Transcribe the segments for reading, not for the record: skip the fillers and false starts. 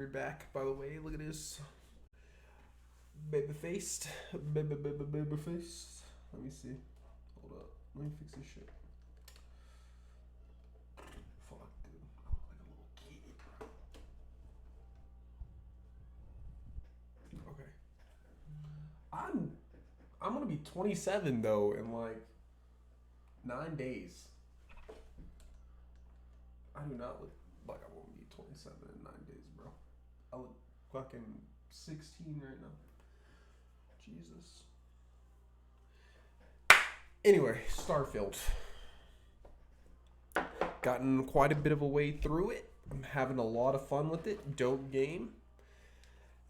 We're back, by the way. Look at this. Baby faced. Baby faced. Let me see. Hold up. Let me fix this shit. Fuck, dude. I look like a little kid. Okay. I'm gonna be 27 though in like 9 days. I do not look like I won't be 27 in 9 days, bro. I look fucking 16 right now. Jesus. Anyway, Starfield. Gotten quite a bit of a way through it. I'm having a lot of fun with it. Dope game.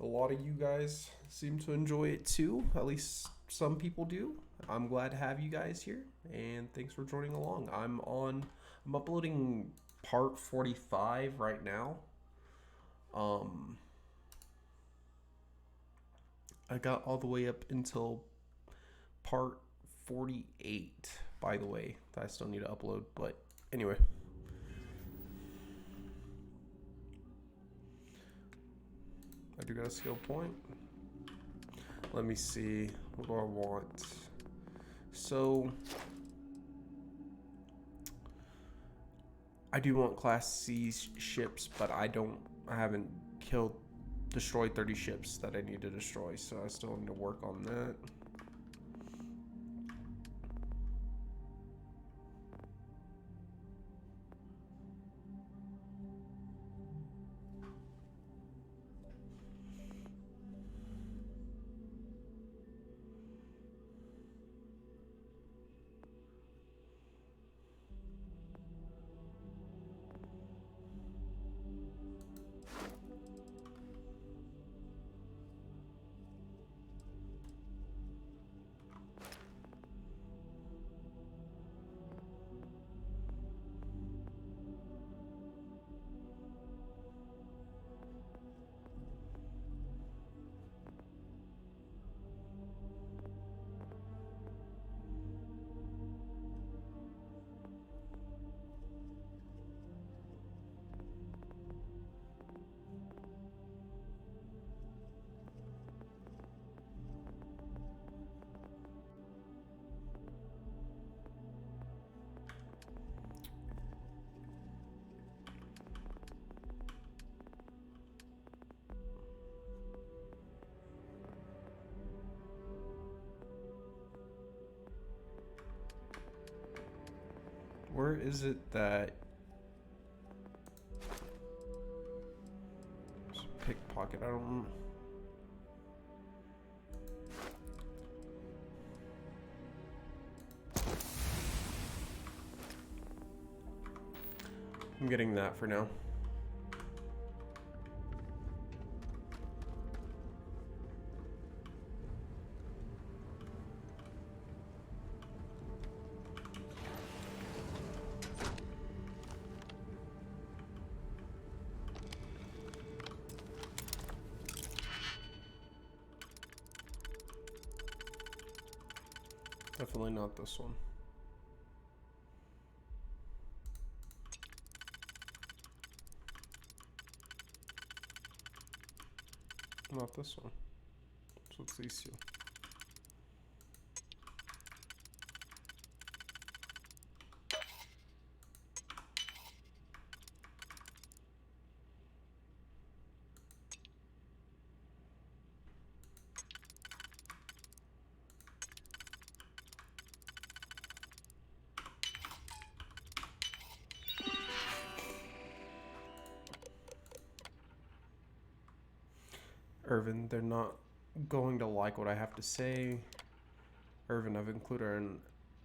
A lot of you guys seem to enjoy it too. At least some people do. I'm glad to have you guys here, and thanks for joining along. I'm uploading part 45 right now. I got all the way up until part 48, by the way, that I still need to upload, but anyway. I do got a skill point. Let me see, what do I want? So, I do want Class C ships, but I haven't destroyed 30 ships that I need to destroy, so I still need to work on that. Where is it that pickpocket? I don't. I'm getting that for now. Definitely not this one. Not this one. So it's these two. Erwin, they're not going to like what I have to say. Erwin, I've included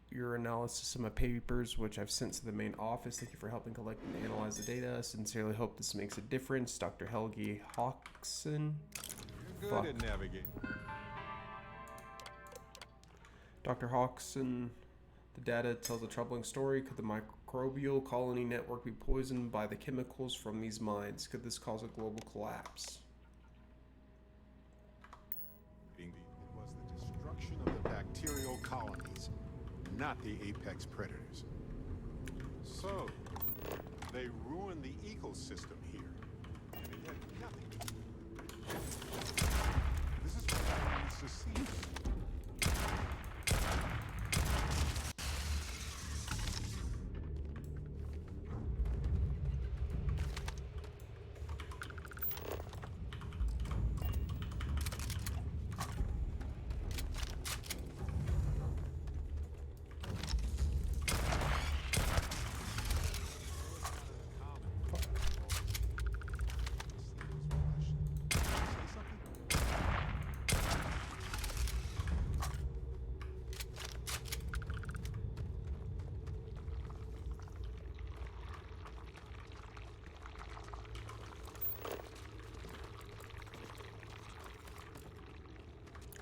your analysis in my papers, which I've sent to the main office. Thank you for helping collect and analyze the data. Sincerely hope this makes a difference. Dr. Helgi Hawkson. You're good at navigating. Dr. Hawkson, the data tells a troubling story. Could the microbial colony network be poisoned by the chemicals from these mines? Could this cause a global collapse? It was the destruction of the bacterial colonies, not the apex predators. So, they ruined the ecosystem here, and it had nothing to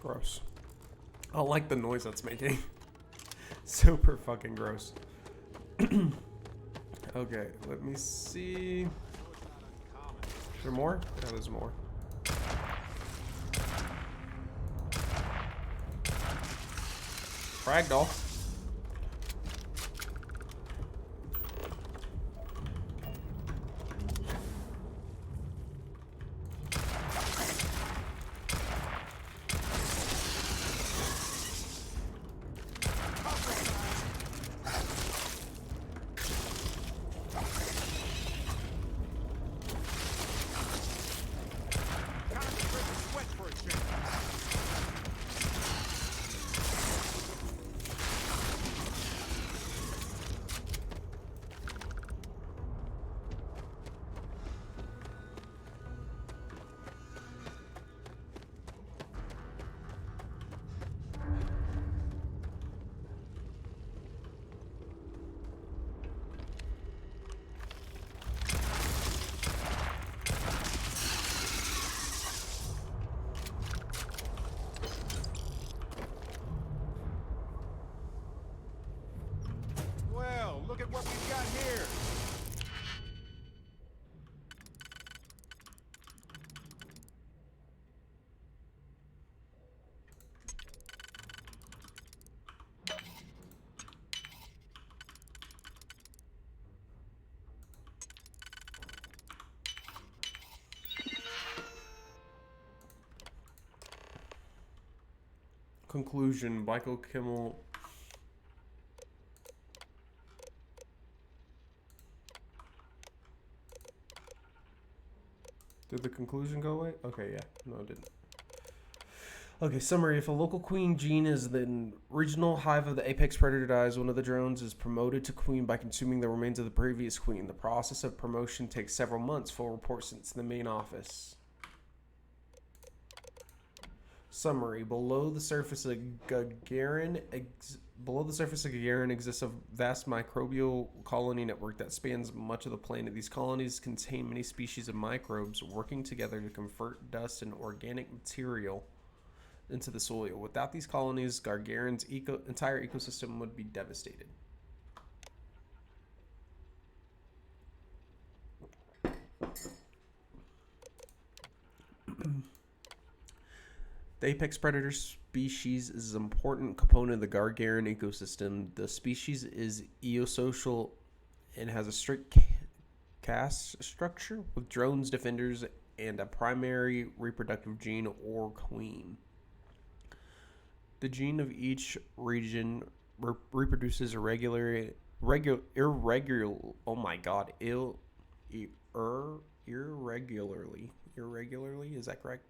Gross. I don't like the noise that's making. Super fucking gross. Okay, let me see. Is there more? Yeah, there's more. Ragdoll. Well, look at what we've got here. Conclusion. Biochemical. Did the conclusion go away? Okay, yeah. No, it didn't. Okay, summary. If a local queen gene is the original hive of the apex predator dies, one of the drones is promoted to queen by consuming the remains of the previous queen. The process of promotion takes several months. Full report sent to the main office. Summary. Below the surface of Gagarin exists a vast microbial colony network that spans much of the planet. These colonies contain many species of microbes working together to convert dust and organic material into the soil. Without these colonies, Gagarin's entire ecosystem would be devastated. The apex predator species is an important component of the Gagarin ecosystem. The species is eosocial and has a strict caste structure with drones, defenders, and a primary reproductive gene or queen. The gene of each region reproduces irregularly. Irregularly, is that correct?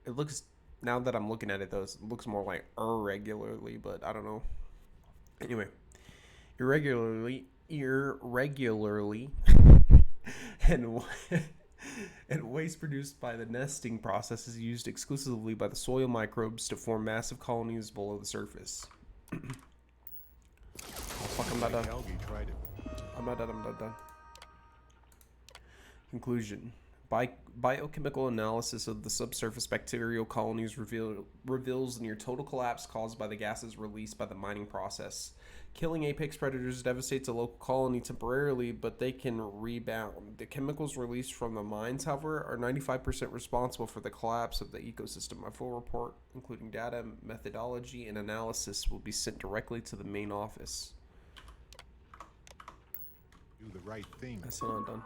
It looks, now that I'm looking at it though, it looks more like irregularly, but I don't know. Anyway, irregularly, and waste produced by the nesting process is used exclusively by the soil microbes to form massive colonies below the surface. I'm not done. I'm not done. Conclusion. Biochemical analysis of the subsurface bacterial colonies reveals near total collapse caused by the gases released by the mining process. Killing apex predators devastates a local colony temporarily, but they can rebound. The chemicals released from the mines, however, are 95% responsible for the collapse of the ecosystem. A full report, including data, methodology, and analysis, will be sent directly to the main office. Do the right thing. That's not done.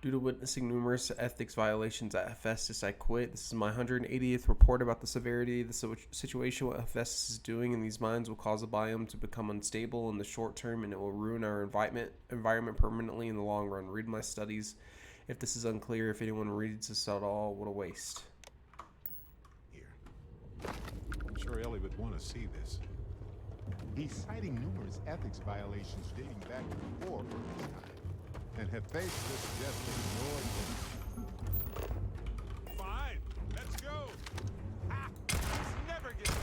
Due to witnessing numerous ethics violations at Hephaestus, I quit. This is my 180th report about the severity of the situation. What Hephaestus is doing in these mines will cause the biome to become unstable in the short term, and it will ruin our environment permanently in the long run. Read my studies. If this is unclear, if anyone reads this at all, what a waste. Here. I'm sure Ellie would want to see this. He's citing numerous ethics violations dating back before Erwin's time. And Hephaestus just ignored them. Fine, let's go. Ha! This never gets old.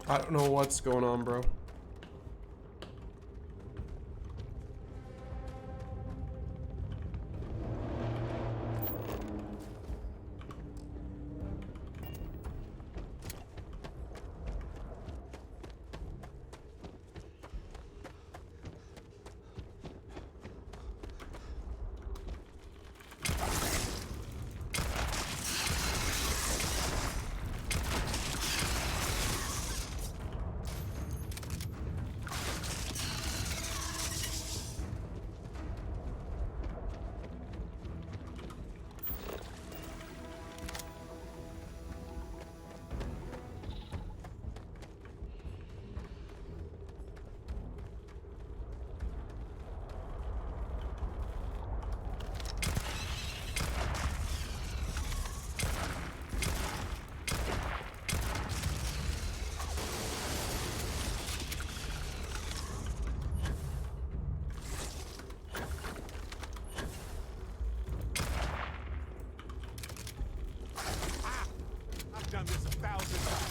I don't know what's going on, bro. I've done this 1,000 times.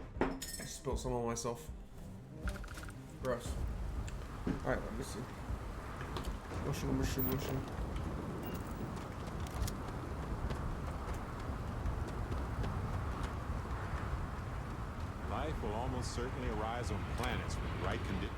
I spilled some on myself. Gross. Alright, let me see. Mushroom. Life will almost certainly arise on planets with the right conditions.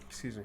Excuse me.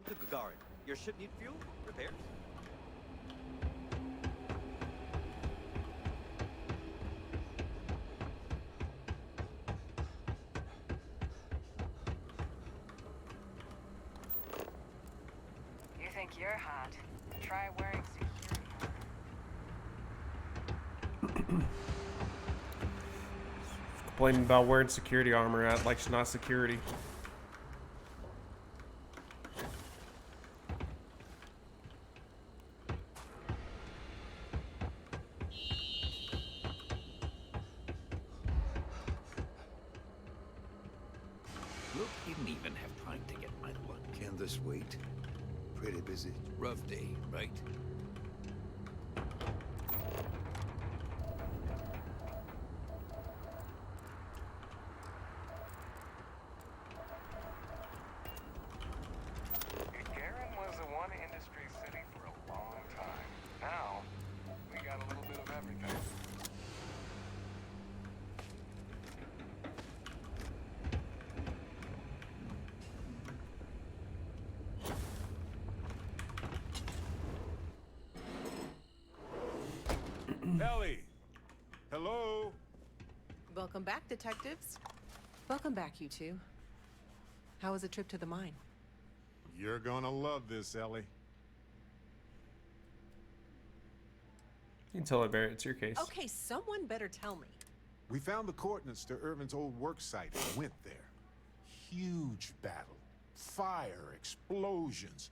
to Gagarin. Your ship need fuel? Repairs? You think you're hot? Try wearing security armor. Complaining about wearing security armor at like she's not security. Look, didn't even have time to get my lunch. Can this wait? Pretty busy. Rough day, right? Gagarin was a one-industry city for a long time. Now, we got a little bit of everything. Ellie! Hello? Welcome back, detectives. Welcome back, you two. How was the trip to the mine? You're gonna love this, Ellie. You can tell it, Barrett. It's your case. Okay, someone better tell me. We found the coordinates to Erwin's old work site and went there. Huge battle. Fire, explosions.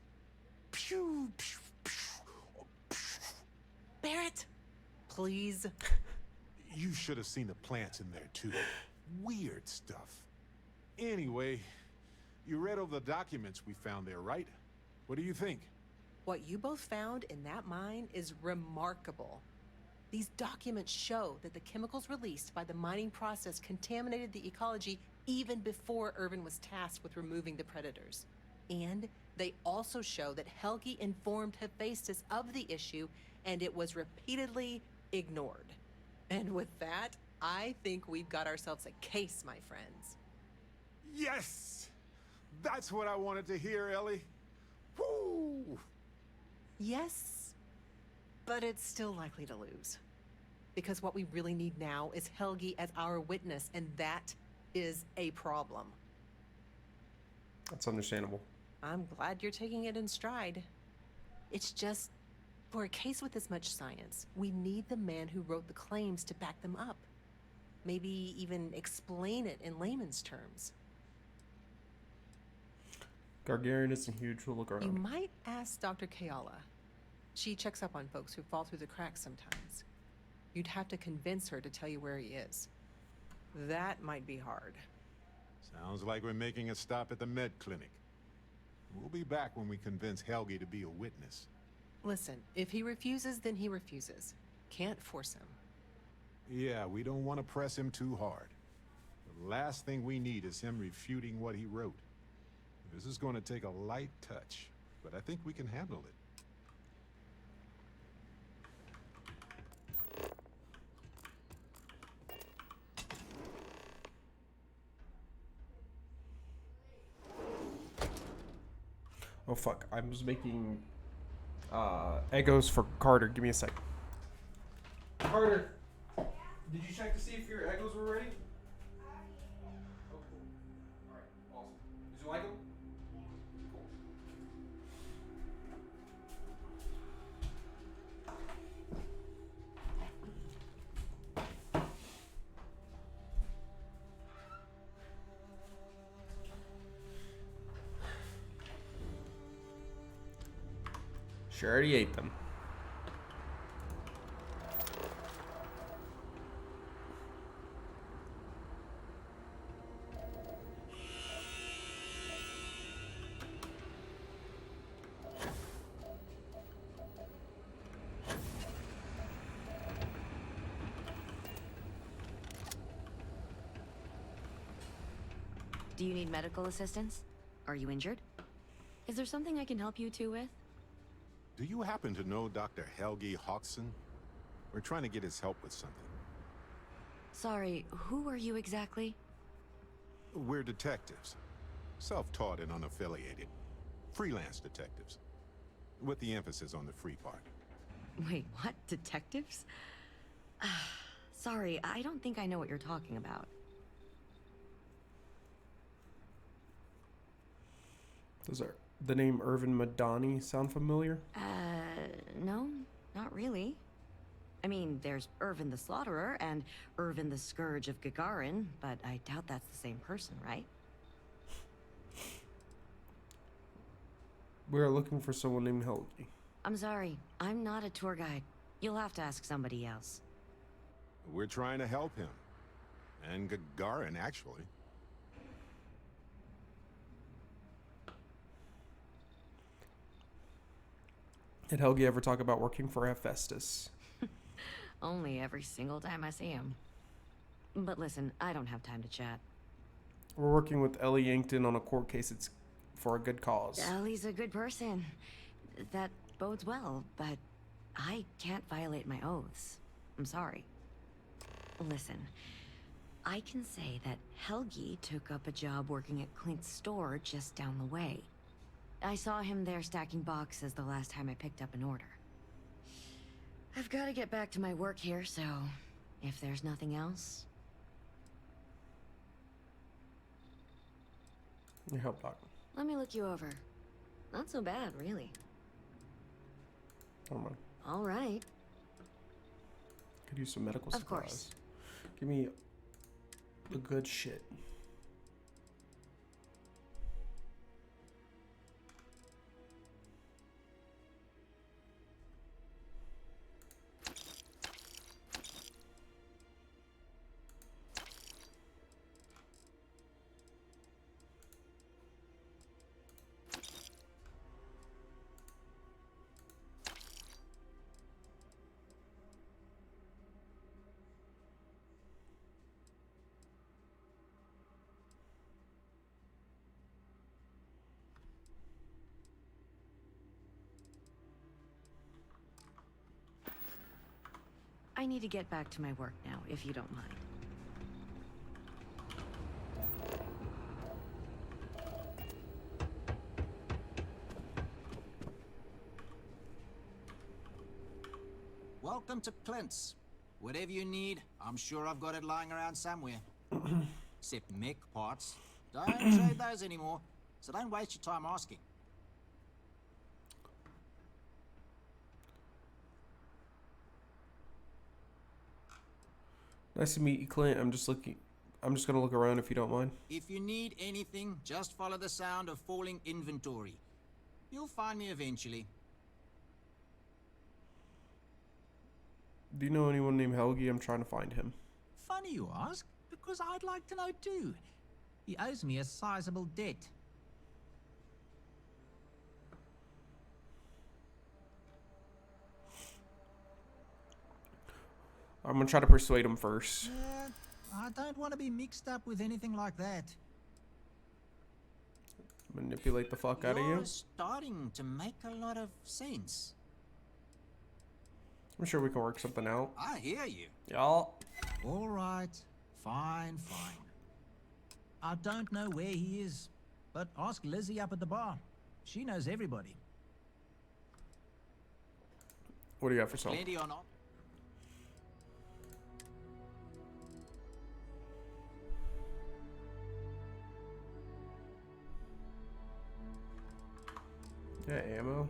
Pew, pew, pew, pew. Barrett, please. You should have seen the plants in there, too. Weird stuff. Anyway, you read over the documents we found there, right? What do you think? What you both found in that mine is remarkable. These documents show that the chemicals released by the mining process contaminated the ecology even before Erwin was tasked with removing the predators. And they also show that Helgi informed Hephaestus of the issue, and it was repeatedly ignored. And with that, I think we've got ourselves a case, my friends. Yes! That's what I wanted to hear, Ellie. Woo! Yes, but it's still likely to lose. Because what we really need now is Helgi as our witness, and that is a problem. That's understandable. I'm glad you're taking it in stride. It's just, for a case with this much science, we need the man who wrote the claims to back them up. Maybe even explain it in layman's terms. Gargarian isn't huge. We'll look You around. might ask Dr. Kayala. She checks up on folks who fall through the cracks sometimes. You'd have to convince her to tell you where he is. That might be hard. Sounds like we're making a stop at the med clinic. We'll be back when we convince Helgi to be a witness. Listen, if he refuses, then he refuses. Can't force him. Yeah, we don't want to press him too hard. The last thing we need is him refuting what he wrote. This is going to take a light touch, but I think we can handle it. Oh fuck! I was making Eggos for Carter. Give me a sec. Carter, did you check to see if your Eggos were ready? Oh, cool. All right, awesome. Did you like them? Cool. She already ate them. Do you need medical assistance? Are you injured? Is there something I can help you two with? Do you happen to know Dr. Helgi Hawkson? We're trying to get his help with something. Sorry, who are you exactly? We're detectives. Self-taught and unaffiliated. Freelance detectives. With the emphasis on the free part. Wait, what? Detectives? Sorry, I don't think I know what you're talking about. Does the name Erwin Madani sound familiar? No, not really. I mean, there's Erwin the Slaughterer and Erwin the Scourge of Gagarin, but I doubt that's the same person, right? We're looking for someone named Helgi. I'm sorry, I'm not a tour guide. You'll have to ask somebody else. We're trying to help him. And Gagarin, actually. Did Helgi ever talk about working for Hephaestus? Only every single time I see him. But listen, I don't have time to chat. We're working with Ellie Yankton on a court case. It's for a good cause. Ellie's a good person. That bodes well, but I can't violate my oaths. I'm sorry. Listen, I can say that Helgi took up a job working at Clint's store just down the way. I saw him there stacking boxes the last time I picked up an order. I've got to get back to my work here, so if there's nothing else... Your help, Doc. Let me look you over. Not so bad, really. Hold on. All right. Could use some medical supplies. Of course. Give me the good shit. I need to get back to my work now, if you don't mind. Welcome to Clint's. Whatever you need, I'm sure I've got it lying around somewhere. Except mech parts. Don't trade those anymore, so don't waste your time asking. Nice to meet you, Clint. I'm just gonna look around if you don't mind. If you need anything, just follow the sound of falling inventory. You'll find me eventually. Do you know anyone named Helgi? I'm trying to find him. Funny you ask, because I'd like to know too. He owes me a sizable debt. I'm gonna try to persuade him first. I don't want to be mixed up with anything like that. Manipulate the fuck out of you. You're starting to make a lot of sense. I'm sure we can work something out. I hear you. Y'all. All right. Fine. I don't know where he is, but ask Lizzie up at the bar. She knows everybody. What do you got for sale? Plenty or not. Yeah, ammo.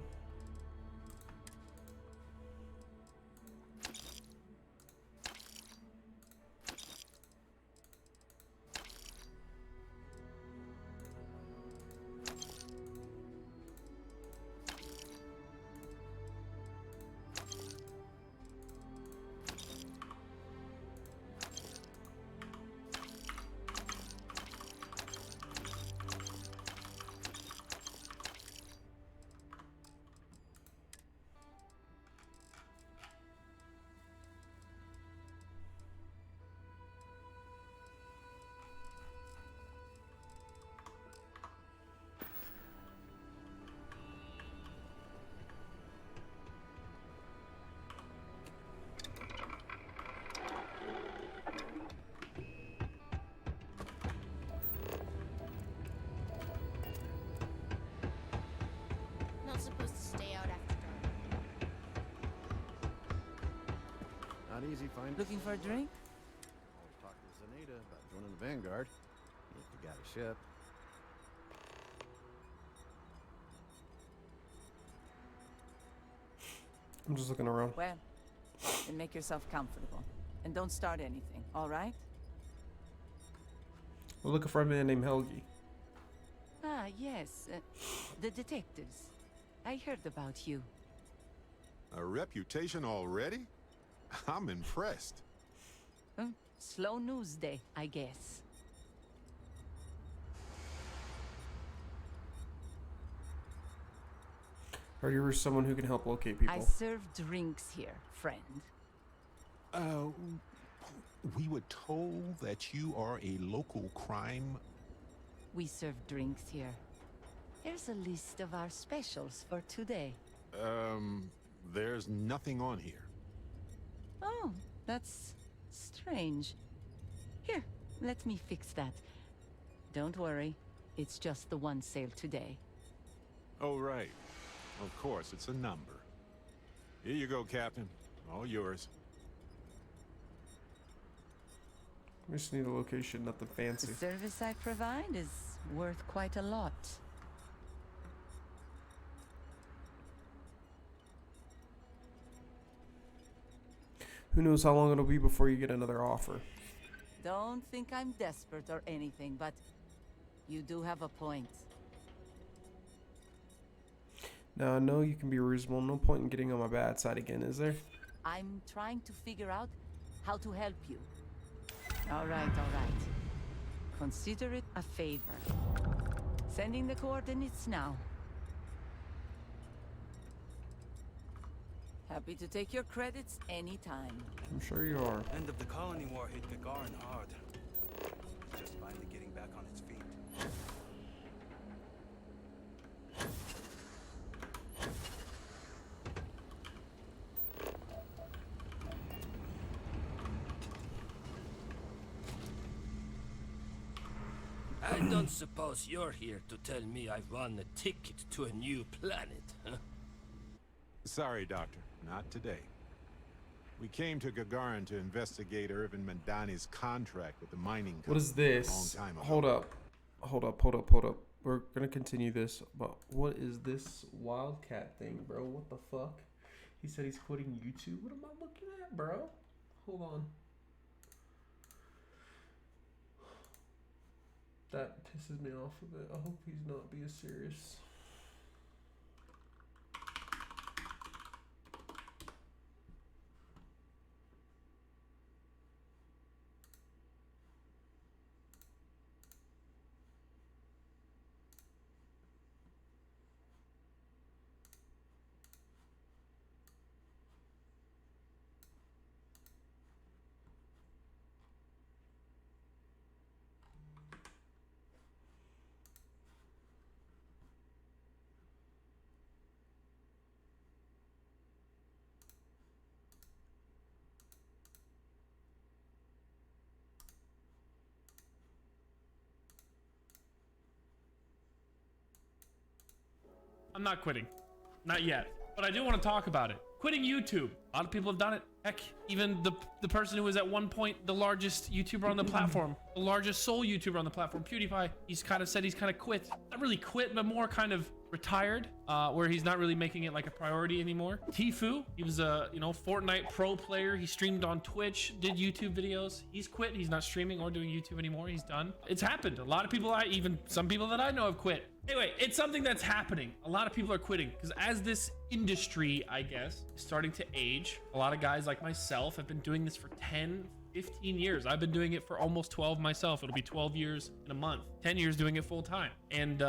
he find us? Looking for a drink? Always talk to Zaneta about joining the Vanguard. If you got a ship. I'm just looking around. Well, then make yourself comfortable. And don't start anything, all right? We're looking for a man named Helgi. Ah, yes. The detectives. I heard about you. A reputation already? I'm impressed. Slow news day, I guess. Heard you were someone who can help locate people. I serve drinks here, friend. We were told that you are a local crime. We serve drinks here. Here's a list of our specials for today. There's nothing on here. Oh, that's strange. Here, let me fix that. Don't worry, it's just the one sale today. Oh, right. Of course, it's a number. Here you go, Captain. All yours. We just need a location, nothing fancy. The service I provide is worth quite a lot. Who knows how long it'll be before you get another offer. Don't think I'm desperate or anything, but you do have a point. Now, I know you can be reasonable. No point in getting on my bad side again, is there? I'm trying to figure out how to help you. All right. Consider it a favor. Sending the coordinates now. Happy to take your credits anytime. I'm sure you are. End of the colony war hit Gagarin hard. It's just finally getting back on its feet. I don't suppose you're here to tell me I've won a ticket to a new planet, huh? Sorry, Doctor. Not today. We came to Gagarin to investigate Erwin Mandani's contract with the mining company. What is this? A long time ago. Hold up. We're gonna continue this, but what is this Wildcat thing, bro? What the fuck? He said he's quitting YouTube. What am I looking at, bro? Hold on. That pisses me off a bit. I hope he's not being serious. I'm not quitting. Not yet. But I do want to talk about it. Quitting YouTube. A lot of people have done it. Heck, even the person who was at one point the largest YouTuber on the platform, the largest sole YouTuber on the platform, PewDiePie, he's kind of said he's kind of quit. Not really quit, but more kind of retired, where he's not really making it like a priority anymore. Tfue, he was a Fortnite pro player. He streamed on Twitch, did YouTube videos. He's quit. He's not streaming or doing YouTube anymore. He's done. It's happened. A lot of people, even some people that I know have quit. Anyway, it's something that's happening. A lot of people are quitting because as this industry, I guess, is starting to age, a lot of guys like myself have been doing this for 10, 15 years. I've been doing it for almost 12 myself. It'll be 12 years in a month, 10 years doing it full time. And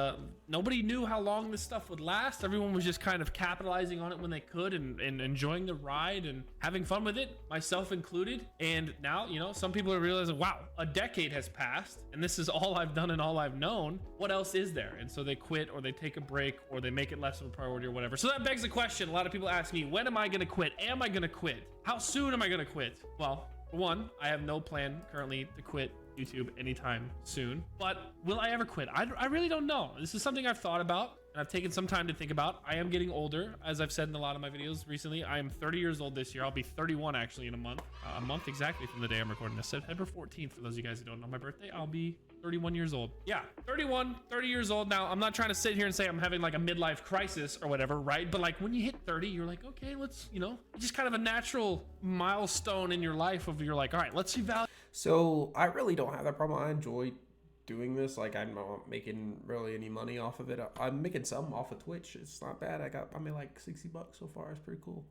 nobody knew how long this stuff would last. Everyone was just kind of capitalizing on it when they could and enjoying the ride and having fun with it, myself included. And now, some people are realizing, wow, a decade has passed and this is all I've done and all I've known. What else is there? And so they quit or they take a break or they make it less of a priority or whatever. So that begs the question. A lot of people ask me, when am I going to quit? Am I going to quit? How soon am I going to quit? Well, for one, I have no plan currently to quit YouTube anytime soon. But will I ever quit? I really don't know. This is something I've thought about and I've taken some time to think about. I am getting older, as I've said in a lot of my videos recently. I am 30 years old this year. I'll be 31 actually in a month exactly from the day I'm recording this. September 14th, for those of you guys who don't know my birthday, I'll be 31 years old. Yeah, 30 years old now. I'm not trying to sit here and say I'm having like a midlife crisis or whatever, right? But like when you hit 30, you're like, okay, let's, you know, it's just kind of a natural milestone in your life of you're like, all right, let's evaluate. So I really don't have that problem. I enjoy doing this. Like I'm not making really any money off of it. I'm making some off of Twitch. It's not bad. I made like $60 so far. It's pretty cool.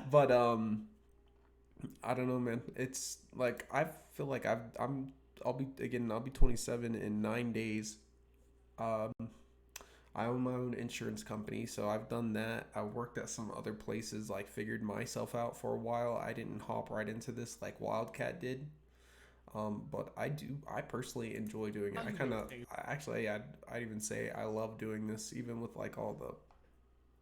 But I don't know, man. It's like I feel like I'll be 27 in 9 days. I own my own insurance company, so I've done that. I worked at some other places, like figured myself out for a while. I didn't hop right into this like Wildcat did. But I personally enjoy doing it. I'd even say I love doing this, even with like all the,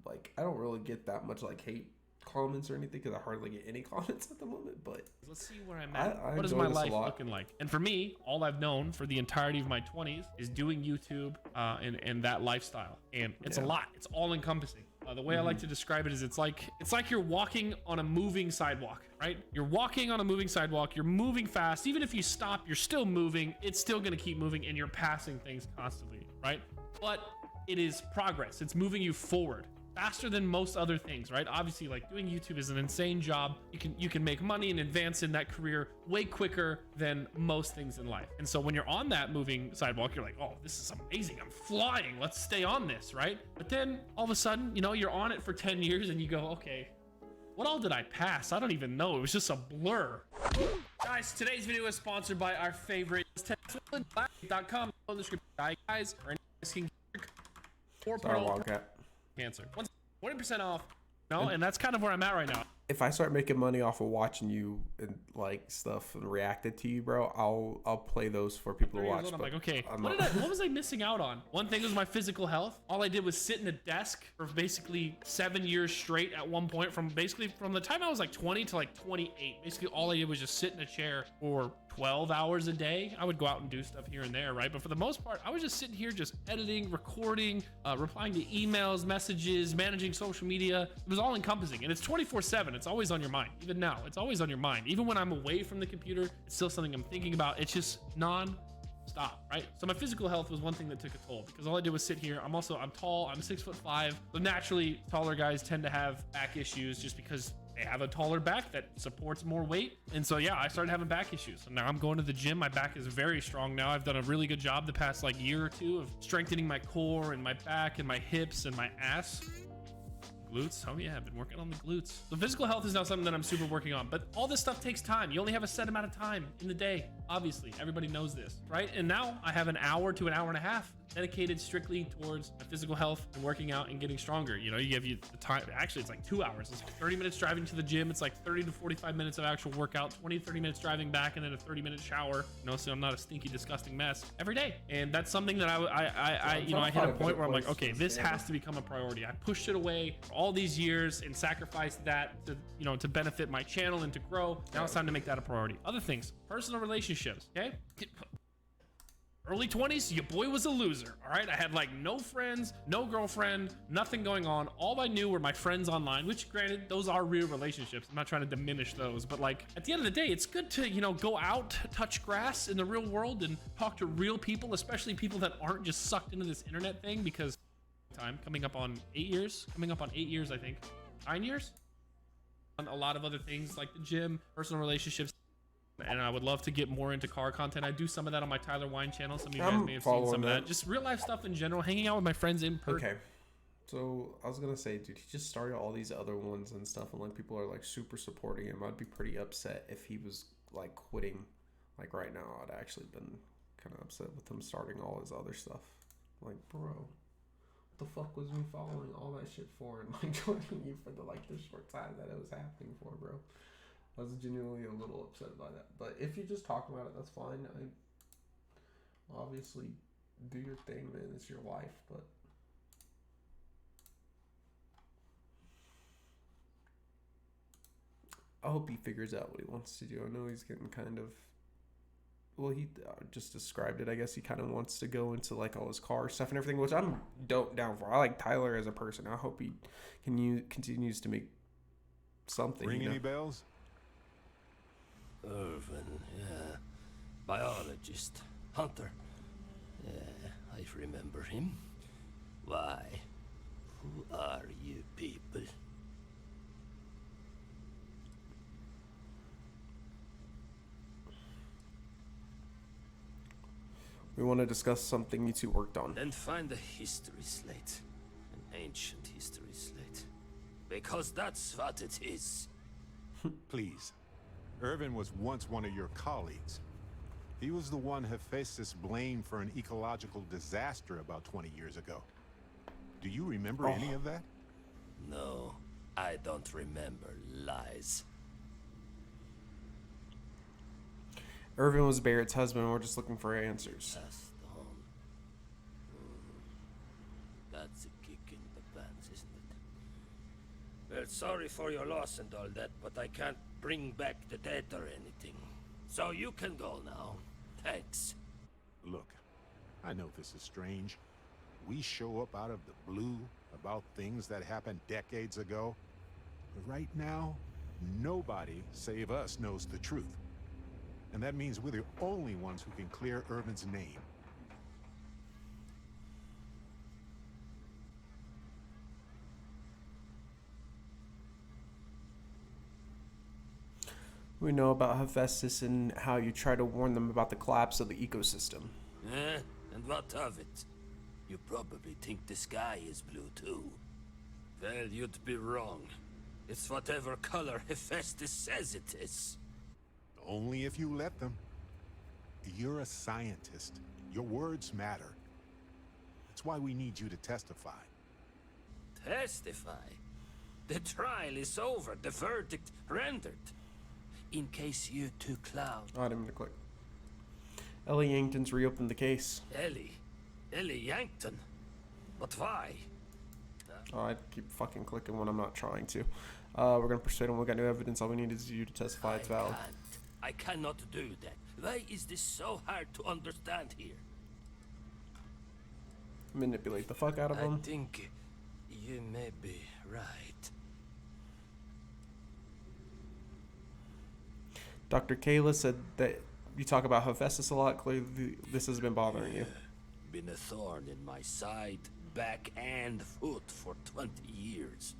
like, I don't really get that much like hate comments or anything because I hardly get any comments at the moment. But let's see where I'm at. What is my life looking like? And for me, all I've known for the entirety of my 20s is doing YouTube and that lifestyle, and it's a lot. It's all encompassing. The way I like to describe it is it's like you're walking on a moving sidewalk, right? You're walking on a moving sidewalk. You're moving fast. Even if you stop, you're still moving. It's still going to keep moving, and you're passing things constantly, right? But it is progress. It's moving you forward faster than most other things, right? Obviously, like doing YouTube is an insane job. You can make money and advance in that career way quicker than most things in life. And so when you're on that moving sidewalk, you're like, oh, this is amazing. I'm flying. Let's stay on this, right? But then all of a sudden, you know, you're on it for 10 years and you go, okay, what all did I pass? I don't even know. It was just a blur. Guys, today's video is sponsored by our favorite .com. In the description, guys, or can Sorry, Wildcat. Cancer 20% off. No, and that's kind of where I'm at right now. If I start making money off of watching you and like stuff and reacted to you, bro, I'll play those for people to watch. I'm like, okay, what was I missing out on? One thing was my physical health. All I did was sit in a desk for basically 7 years straight at one point, from the time I was like 20 to like 28. Basically all I did was just sit in a chair for 12 hours a day. I would go out and do stuff here and there, right? But for the most part, I was just sitting here, just editing, recording, replying to emails, messages, managing social media. It was all encompassing, and it's 24/7. It's always on your mind. Even now, it's always on your mind. Even when I'm away from the computer, it's still something I'm thinking about. It's just non-stop, right? So my physical health was one thing that took a toll because all I did was sit here. I'm tall. I'm 6'5". So naturally, taller guys tend to have back issues just because they have a taller back that supports more weight. And so yeah, I started having back issues. So now I'm going to the gym. My back is very strong now. I've done a really good job the past like year or two of strengthening my core and my back and my hips and my ass. Glutes. Oh yeah, I've been working on the glutes. So physical health is now something that I'm super working on, but all this stuff takes time. You only have a set amount of time in the day. Obviously, everybody knows this, right? And now I have an hour to an hour and a half dedicated strictly towards my physical health and working out and getting stronger. You know, you give you the time. Actually, it's like 2 hours. It's like 30 minutes driving to the gym. It's like 30 to 45 minutes of actual workout, 20 to 30 minutes driving back, and then a 30-minute shower. You know, so I'm not a stinky, disgusting mess every day. And that's something that I hit a point where I'm like, okay, this has to become a priority. I pushed it away for all these years and sacrificed that to, you know, to benefit my channel and to grow. Now it's time to make that a priority. Other things, personal relationships, okay? Early 20s, your boy was a loser, all right? I had like no friends, no girlfriend, nothing going on. All I knew were my friends online, which granted, those are real relationships. I'm not trying to diminish those, but like at the end of the day, it's good to, you know, go out, touch grass in the real world and talk to real people, especially people that aren't just sucked into this internet thing, because coming up on 8 years, I think, 9 years, on a lot of other things like the gym, personal relationships. And I would love to get more into car content. I do some of that on my Tyler Wine channel. Some of you guys may have seen some of that. Just real life stuff in general, hanging out with my friends in person. Okay. So I was gonna say, dude, he just started all these other ones and stuff, and like people are like super supporting him. I'd be pretty upset if he was like quitting. Like right now, I'd actually been kind of upset with him starting all his other stuff. Like, bro, what the fuck was me following all that shit for and like joining you for the short time that it was happening for, bro? I was genuinely a little upset by that. But if you just talk about it, that's fine. I obviously do your thing, man. It's your life, but I hope he figures out what he wants to do. I know he's getting kind of well, he just described it. I guess he kind of wants to go into like all his car stuff and everything, which I'm down for. I like Tyler as a person. I hope he continues to make something. Ring you know? any bells? Erwin, yeah. Biologist. Hunter. Yeah, I remember him. Why? Who are you people? We want to discuss something you two worked on. Then find a history slate. An ancient history slate. Because that's what it is. Please. Erwin was once one of your colleagues. He was the one Hephaestus blamed for an ecological disaster about 20 years ago. Do you remember any of that? No, I don't remember lies. Erwin was Barrett's husband. We're just looking for answers. Passed on. That's a kick in the pants, isn't it? Well, sorry for your loss and all that, but I can't bring back the dead or anything. So you can go now. Thanks. Look, I know this is strange. We show up out of the blue about things that happened decades ago. But right now, nobody save us knows the truth. And that means we're the only ones who can clear Erwin's name. We know about Hephaestus and how you try to warn them about the collapse of the ecosystem. Eh? And what of it? You probably think the sky is blue too. Well, you'd be wrong. It's whatever color Hephaestus says it is. Only if you let them. You're a scientist. Your words matter. That's why we need you to testify. Testify? The trial is over. The verdict rendered. In case you two clown. Oh, I didn't mean to click. Ellie Yankton's reopened the case. Ellie Yankton? But why? Oh, I keep fucking clicking when I'm not trying to. We're gonna persuade him. We got new evidence. All we need is you to testify it's valid. I cannot do that. Why is this so hard to understand here? Manipulate the fuck out of him. I think you may be right. Dr. Kayla said that you talk about Hephaestus a lot. Clearly, this has been bothering you. Been a thorn in my side, back and foot for 20 years.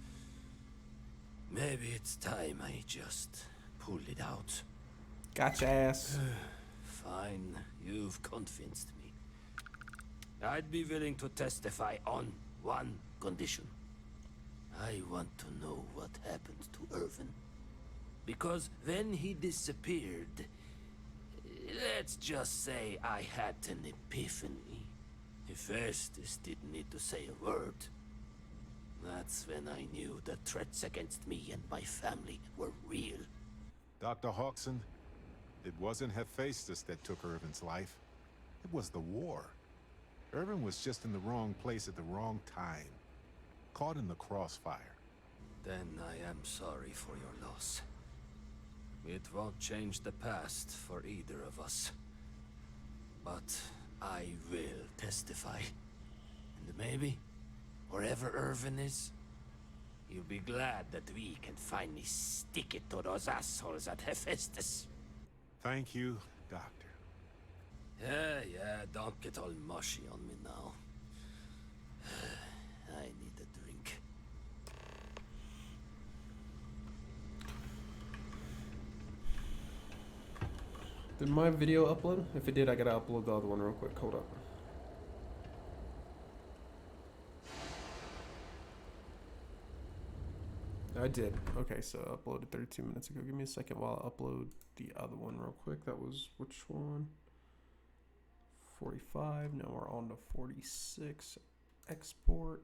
Maybe it's time I just pulled it out. Gotcha ass. Fine, you've convinced me. I'd be willing to testify on one condition. I want to know what happened to Erwin. Because when he disappeared, let's just say I had an epiphany. Hephaestus didn't need to say a word. That's when I knew the threats against me and my family were real. Dr. Hawkson, it wasn't Hephaestus that took Erwin's life. It was the war. Erwin was just in the wrong place at the wrong time. Caught in the crossfire. Then I am sorry for your loss. It won't change the past for either of us. But I will testify. And maybe, wherever Erwin is, you'll be glad that we can finally stick it to those assholes at Hephaestus. Thank you, Doctor. Yeah, don't get all mushy on me now. I need a drink. Did my video upload? If it did, I gotta upload the other one real quick. Hold up. I did. Okay, so uploaded 32 minutes ago. Give me a second while I upload the other one real quick. That was which one? 45. Now we're on to 46. Export.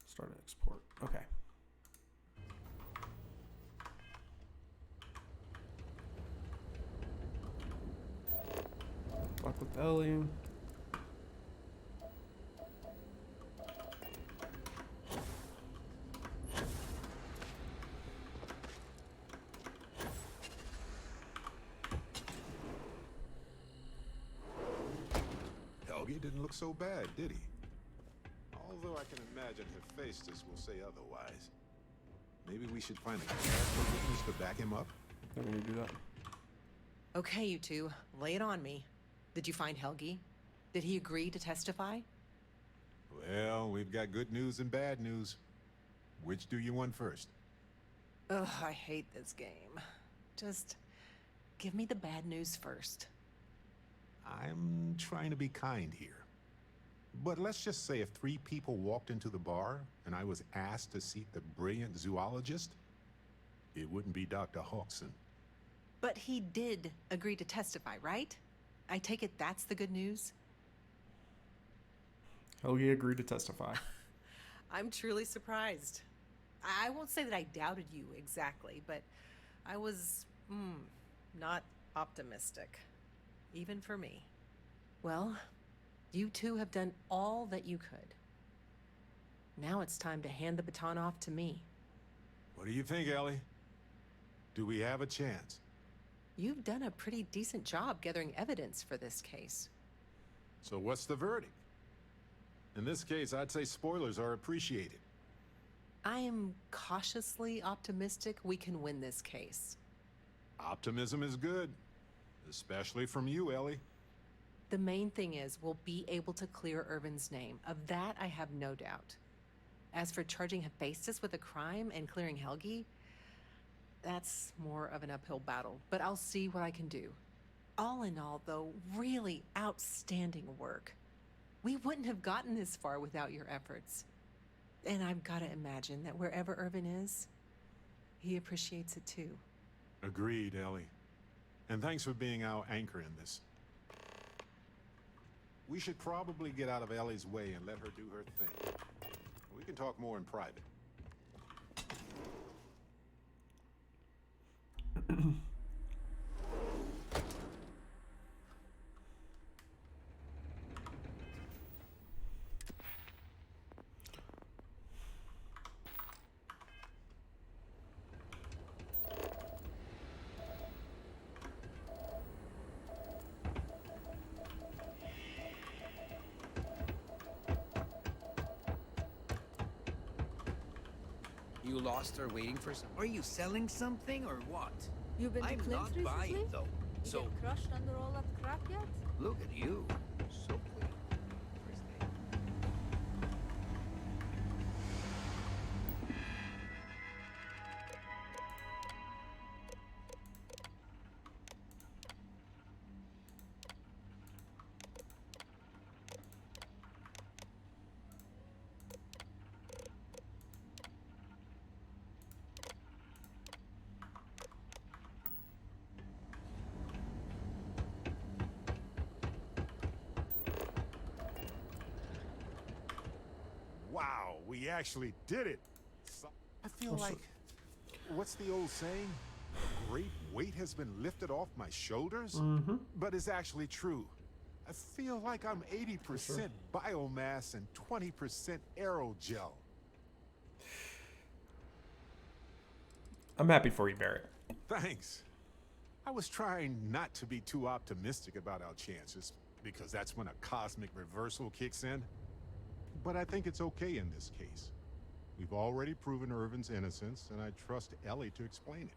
Start export. Okay. Talk with Ellie. didn't look so bad, did he? Although I can imagine Hephaestus will say otherwise. Maybe we should find a character witness to back him up? I'm gonna do that. Okay, you two, lay it on me. Did you find Helgi? Did he agree to testify? Well, we've got good news and bad news. Which do you want first? Ugh, I hate this game. Just give me the bad news first. I'm trying to be kind here. But let's just say if 3 people walked into the bar and I was asked to seat the brilliant zoologist, it wouldn't be Dr. Hawkson. But he did agree to testify, right? I take it that's the good news? Helgi agreed to testify. I'm truly surprised. I won't say that I doubted you exactly, but I was, not optimistic. Even for me. Well, you two have done all that you could. Now it's time to hand the baton off to me. What do you think, Ellie? Do we have a chance? You've done a pretty decent job gathering evidence for this case. So what's the verdict? In this case, I'd say spoilers are appreciated. I am cautiously optimistic we can win this case. Optimism is good. Especially from you, Ellie. The main thing is we'll be able to clear Erwin's name. Of that, I have no doubt. As for charging Hephaestus with a crime and clearing Helgi, that's more of an uphill battle, but I'll see what I can do. All in all, though, really outstanding work. We wouldn't have gotten this far without your efforts. And I've got to imagine that wherever Erwin is, he appreciates it too. Agreed, Ellie. And thanks for being our anchor in this. We should probably get out of Ellie's way and let her do her thing. We can talk more in private. You lost her waiting for some. Are you selling something or what? You've been to I'm Clint's not recently? buying though. You So get crushed under all that crap yet? look at you, so clean. First day. Wow, we actually did it. I feel like, what's the old saying? A great weight has been lifted off my shoulders? But it's actually true. I feel like I'm 80% biomass and 20% aerogel. I'm happy for you, Barrett. Thanks. I was trying not to be too optimistic about our chances, because that's when a cosmic reversal kicks in. But I think it's okay in this case. We've already proven Erwin's innocence, and I trust Ellie to explain it.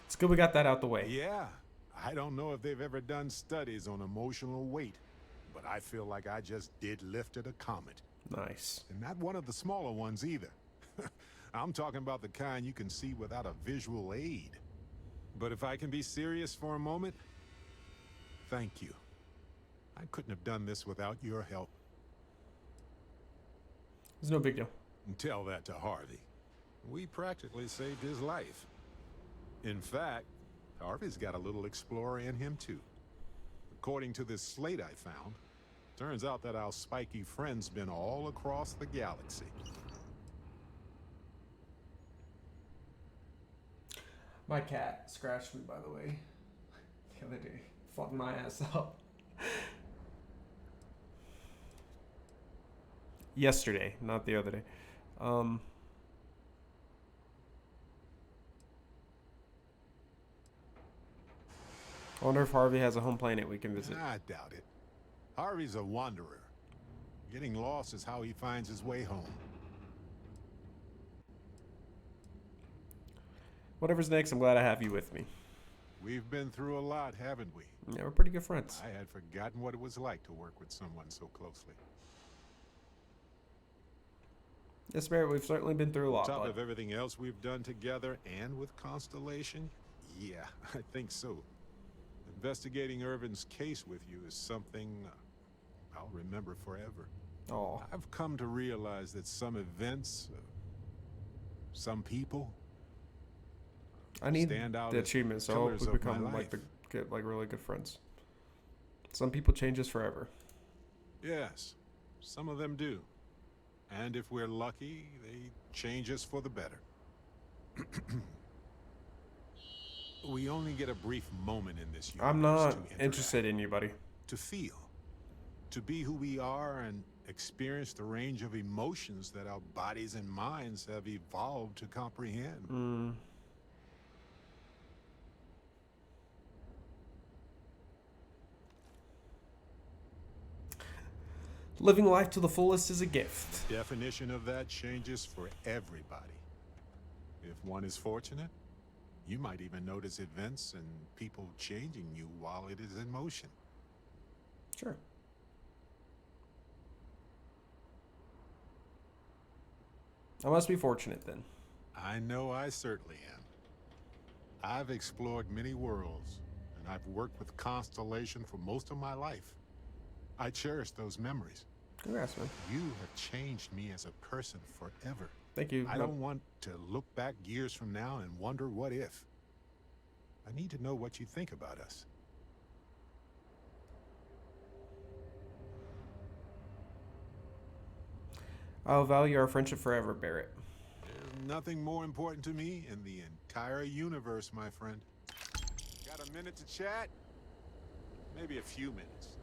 It's good we got that out the way. Yeah. I don't know if they've ever done studies on emotional weight, but I feel like I just did lifted a comet. Nice. And not one of the smaller ones either. I'm talking about the kind you can see without a visual aid. But if I can be serious for a moment, thank you. I couldn't have done this without your help. It's no big deal. And tell that to Harvey. We practically saved his life. In fact, Harvey's got a little explorer in him too. According to this slate I found, turns out that our spiky friend's been all across the galaxy. My cat scratched me, by the way, the other day. Fucked my ass up. Yesterday, not the other day. I wonder if Harvey has a home planet we can visit. I doubt it. Harvey's a wanderer. Getting lost is how he finds his way home. Whatever's next, I'm glad I have you with me. We've been through a lot, haven't we? Yeah, we're pretty good friends. I had forgotten what it was like to work with someone so closely. Yes, Barrett, we've certainly been through a lot. On top But of everything else we've done together and with Constellation, yeah, I think so. Investigating Ervin's case with you is something I'll remember forever. Oh. I've come to realize that some events, some people, I need stand out the as achievement, so I pillars hope we of my become life. like really good friends. Some people change us forever. Yes, some of them do. And if we're lucky, they change us for the better. We only get a brief moment in this universe. I'm not to interact, interested in you, buddy. to feel, to be who we are and experience the range of emotions that our bodies and minds have evolved to comprehend. Living life to the fullest is a gift. Definition of that changes for everybody. If one is fortunate, you might even notice events and people changing you while it is in motion. Sure. I must be fortunate then. I know I certainly am. I've explored many worlds, and I've worked with Constellation for most of my life. I cherish those memories. Congrats, man. You have changed me as a person forever. Thank you. I don't want to look back years from now and wonder what if. I need to know what you think about us. I'll value our friendship forever, Barrett. There's nothing more important to me in the entire universe, my friend. Got a minute to chat? Maybe a few minutes.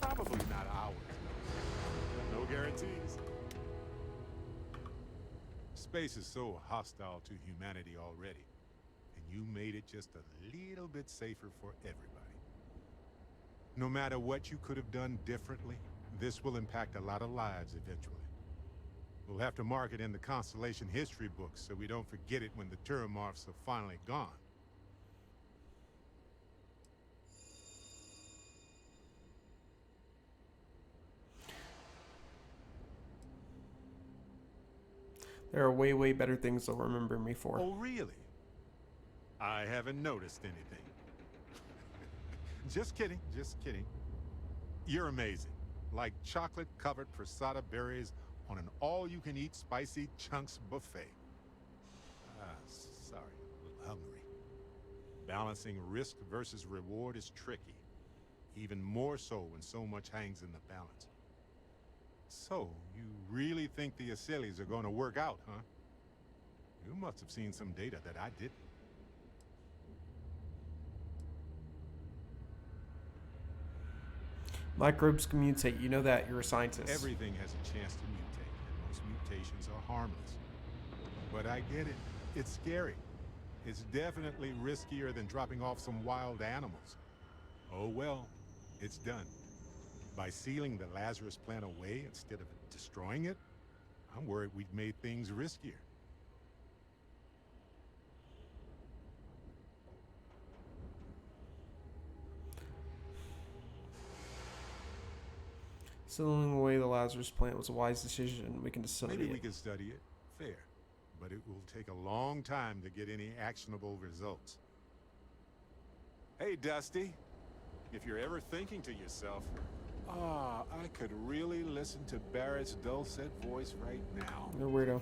Probably not hours, though. No guarantees. Space is so hostile to humanity already, and you made it just a little bit safer for everybody. No matter what you could have done differently, this will impact a lot of lives eventually. We'll have to mark it in the Constellation history books so we don't forget it when the Turamorphs are finally gone. There are way, way better things they'll remember me for. Oh, really? I haven't noticed anything. Just kidding, just kidding. You're amazing. Like chocolate-covered prasada berries on an all-you-can-eat spicy chunks buffet. Sorry, a little hungry. Balancing risk versus reward is tricky. Even more so when so much hangs in the balance. So, you really think the Aceles are going to work out, huh? You must have seen some data that I didn't. Microbes can mutate. You know that. You're a scientist. Everything has a chance to mutate, and most mutations are harmless. But I get it. It's scary. It's definitely riskier than dropping off some wild animals. Oh well, it's done. By sealing the Lazarus plant away instead of destroying it, I'm worried we've made things riskier. Sealing away the Lazarus plant was a wise decision. We can just study Maybe it. we can study it. Fair. But it will take a long time to get any actionable results. Hey, Dusty. If you're ever thinking to yourself, I could really listen to Barrett's dulcet voice right now. You're a weirdo.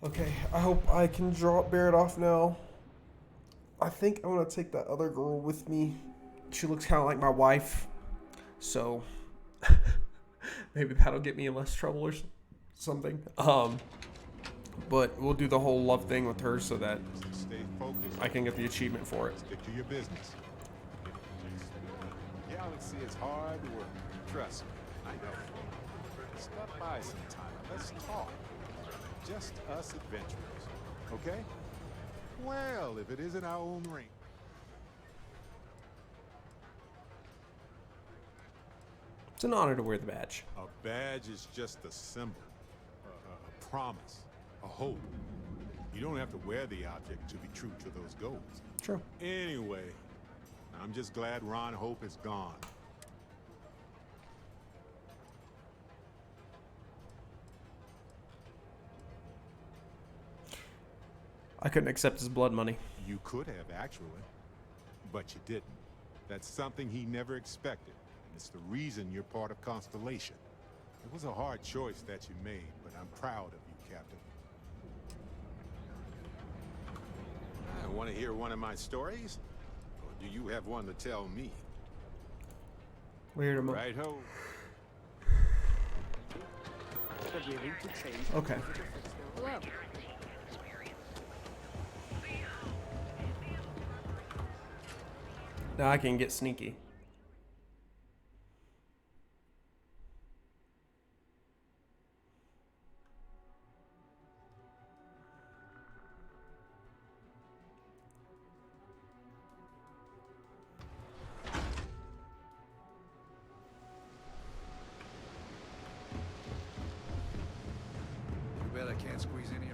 Okay, I hope I can drop Barrett off now. I think I want to take that other girl with me. She looks kind of like my wife. So, maybe that'll get me in less trouble or something. But we'll do the whole love thing with her so that Stay focused. I can get the achievement for it. Stick to your business. Galaxy is hard work. Trust me, I know. Stop by sometime. Let's talk. Just us adventurers, okay? Well, if it isn't our own ring. It's an honor to wear the badge. A badge is just a symbol, a promise, a hope. You don't have to wear the object to be true to those goals. True. Anyway, I'm just glad Ron Hope is gone. I couldn't accept his blood money. You could have, actually, but you didn't. That's something he never expected, and it's the reason you're part of Constellation. It was a hard choice that you made, but I'm proud of you, Captain. Want to hear one of my stories? Or do you have one to tell me? Weird. Right ho. Okay. Hello. Now I can get sneaky. Too bad I can't squeeze any